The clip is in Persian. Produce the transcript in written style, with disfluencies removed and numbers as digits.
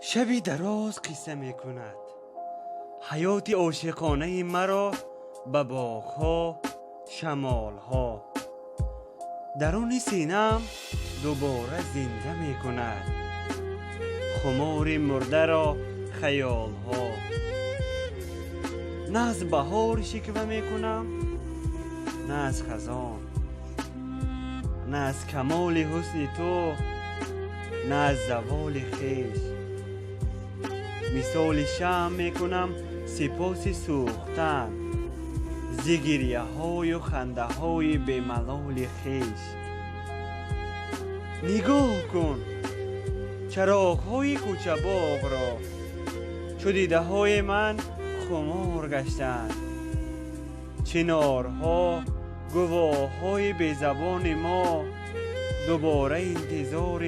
شبی دراز قصه می کند حیات عاشقانه مرا به باغ‌ها، شمال‌ها. درون سینه‌ام دوباره زنده می کند خمار مرده را خیال‌ها. نه از بهار شکوه می کنم، نه از خزان، نه از کمال حسن تو، نه از زوال خویش. مثال شمع می کنم سپاس سوختن ز گریه های و خنده های بی ملال خویش. نگاه کن چراغ های کوچه باغ را، چو دیده های من خمار گشتند. چنارها گواه های بی زبان ما دوباره انتظار